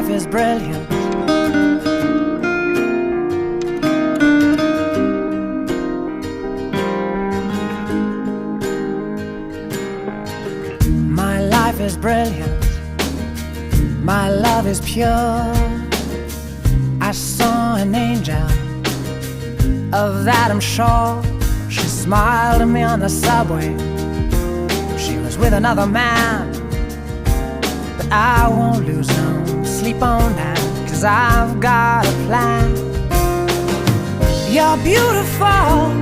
life is brilliant. My life is brilliant. My love is pure. I saw an angel, of that I'm sure. She smiled at me on the subway. She was with another man, but I won't lose no sleep on that, 'cause I've got a plan. You're beautiful,